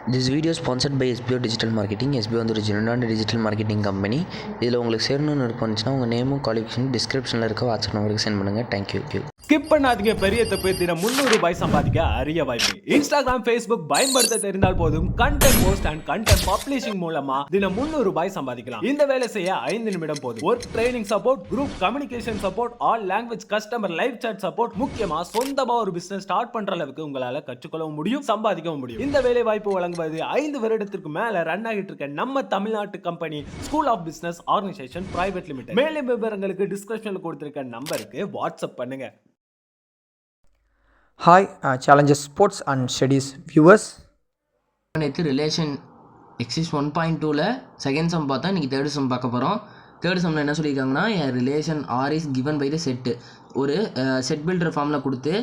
This video is sponsored by SBO Digital Marketing. SBO வந்து ஒரு ஜென்யூனான digital marketing company. இதில் உங்களுக்கு சேரணும்னு இருந்துச்சுன்னா உங்கள் நேமும் குவாலிஃபிகேஷன் டிஸ்கிரிப்ஷனில் இருக்க வாட்ஸ்அப் நம்பருக்கு சென்ட் பண்ணுங்கள். தேங்க்யூ. ஸ்கிப் பண்ணாதீங்க. பெரிய தப்பு. தினம் 300 ரூபாய் சம்பாதிக்க அரிய வாய்ப்பு. இன்ஸ்டாகிராம், ஃபேஸ்புக் பயன்படுத்த தெரிந்தால் போதும் content post and content publishing மூலமா தினம் 300 ரூபாய் சம்பாதிக்கலாம். இந்த வேலை செய்ய 5 நிமிடம் போதும். Work training support, group communication support, all language customer live chat support, முக்கியமா சொந்தமா ஒரு பிசினஸ் ஸ்டார்ட் பண்ற அளவுக்கு உங்களால கற்றுக்கொள்ளவும் முடியும், சம்பாதிக்கவும் முடியும். இந்த வேலை வாய்ப்பு வழங்குவது 5 வருடத்திற்கு மேல ரன் ஆகிட்டு இருக்க நம்ம தமிழ்நாட்டு company school of business organisation private limited. மேலும் விவரங்களுக்கு டிஸ்கிரிப்ஷன்ல கொடுத்திருக்க நம்பருக்கு வாட்ஸ்அப் பண்ணுங்க. Hi, Challenges Sports and Studies viewers. நேற்று ரிலேஷன் எக்ஸிஸ் 1.2ல செகண்ட் சம் பார்த்தா இன்றைக்கி தேர்ட் சம் பார்க்க போகிறோம். தேர்ட் சம்மில் என்ன சொல்லியிருக்காங்கன்னா, relation R is given by the set. ஒரு செட் பில்டர் ஃபார்மில் கொடுத்து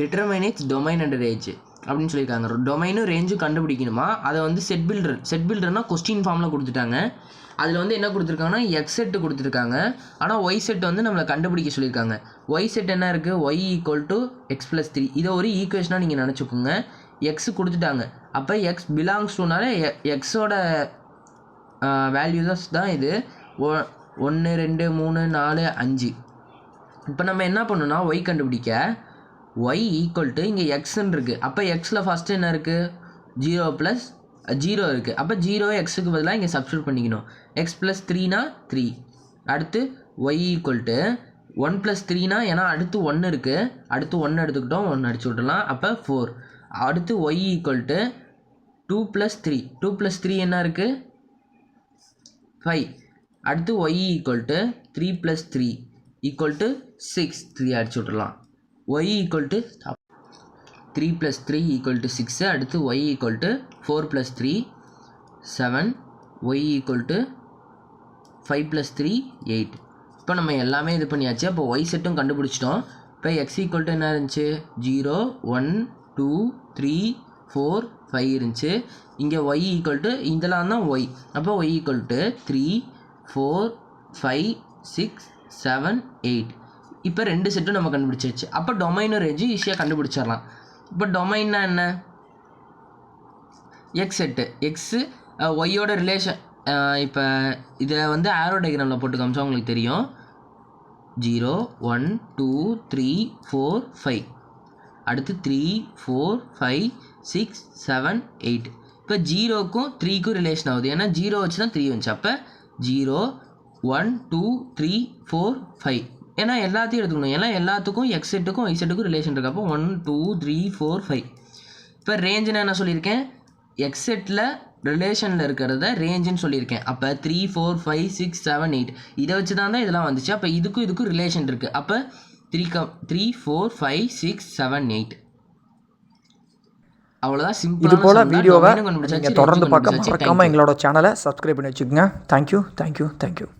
determine its domain and range அப்படின்னு சொல்லியிருக்காங்க. டொமைனும் ரேஞ்சும் கண்டுபிடிக்கணுமா. அதை வந்து செட் பில்டர்னால் கொஸ்டின் ஃபார்மில் கொடுத்துட்டாங்க. அதில் வந்து என்ன கொடுத்துருக்காங்கன்னா எக்ஸ் செட்டு கொடுத்துருக்காங்க. ஆனால் ஒய் செட் வந்து நம்மளை கண்டுபிடிக்க சொல்லியிருக்காங்க. ஒய் செட் என்ன இருக்குது, ஒய் ஈக்குவல் டு எக்ஸ் + 3. இதை ஒரு ஈக்குவேஷனாக நீங்கள் நினச்சிக்கோங்க. எக்ஸ் கொடுத்துட்டாங்க. அப்போ எக்ஸ் பிலாங்ஸ் டுனால எக்ஸோட வேல்யூஸ் தான் இது. 1 2 3 4 5. இப்போ நம்ம என்ன பண்ணணும்னா ஒய் கண்டுபிடிக்க ஒய் ஈக்குவல் டு இங்கே எக்ஸ்ன்னு இருக்குது. அப்போ எக்ஸில் ஃபஸ்ட்டு என்ன இருக்குது, 0 + 0 இருக்குது. அப்போ 0 எக்ஸுக்கு பதிலாக இங்கே சப்ஸ்டியூட் பண்ணிக்கணும். எக்ஸ் + 3னா 3. அடுத்து ஒய் ஈக்குவல் டு 1 + 3னா, ஏன்னா அடுத்து 1 இருக்குது, அடுத்து 1 எடுத்துக்கிட்டோம், 1 அடிச்சு விட்டுலாம். அப்போ 4. அடுத்து ஒய் ஈக்குவல் டு 2 + 3. 2 + 3 என்ன இருக்குது, 5. அடுத்து Y equal to 3 + 3 equal to 6. 3 அடிச்சு விட்டுலாம். Y equal to 3 + 3 equal to 6. அடுத்து Y equal to 4 + 3 7. Y equal to 5 + 3 8. இப்போ நம்ம எல்லாமே இது பண்ணியாச்சு. அப்போ ஒய் செட்டும் கண்டுபிடிச்சிட்டோம். இப்போ எக்ஸ் ஈக்குவல் டு என்ன இருந்துச்சு, 0 1 2 3 4 5 இருந்துச்சு. இங்கே ஒய் ஈக்குவல் டு இதெல்லாம் தான் ஒய். அப்போ ஒய் ஈக்குவல் டு 3 4 5 6 7 8. இப்போ 2 செட்டும் நம்ம கண்டுபிடிச்சாச்சு. அப்போ டொமைனும் ரேஞ்சு ஈஸியாக கண்டுபிடிச்சிடலாம். இப்போ டொமைன்னா என்ன, எக்ஸ் செட்டு, எக்ஸு ஒய்யோட ரிலேஷன். இப்போ இதை வந்து ஆரோ டயக்ராமில் போட்டு காமிச்சா உங்களுக்கு தெரியும். 0 1 2 3 4 5. அடுத்து 3 4 5 6 7 8. இப்போ 0க்கும் 3க்கும் ரிலேஷன் ஆகுது. ஏன்னா 0 வச்சு தான் 3 வந்துச்சு. அப்போ 0 1 2 3 4 5. ஏன்னா எல்லாத்தையும் எடுத்துக்கணும். ஏன்னா எல்லாத்துக்கும் எக்ஸ் செட்டுக்கும் ஒய் செட்டுக்கும் ரிலேஷன் இருக்குது. அப்போ 1 2 3 4 5. இப்போ ரேஞ்சுன்னு என்ன சொல்லியிருக்கேன், எக்ஸ் செட்டில் ரிலேஷனில் இருக்கிறத ரேஞ்சுன்னு சொல்லியிருக்கேன். அப்போ 3 4 5 6 7 8 இதை வச்சு தான் இதெல்லாம் வந்துச்சு. அப்போ இதுக்கும் ரிலேஷன் இருக்குது. அப்போ 3 4 5 6 7 8. அவ்வளோதான், சிம்பிள். இது போல் வீடியோவை நீங்கள் தொடர்ந்து பார்க்க மறக்காமல் எங்களோட சேனலை சப்ஸ்கிரைப் பண்ணி வச்சுக்கோங்க. தேங்க்யூ.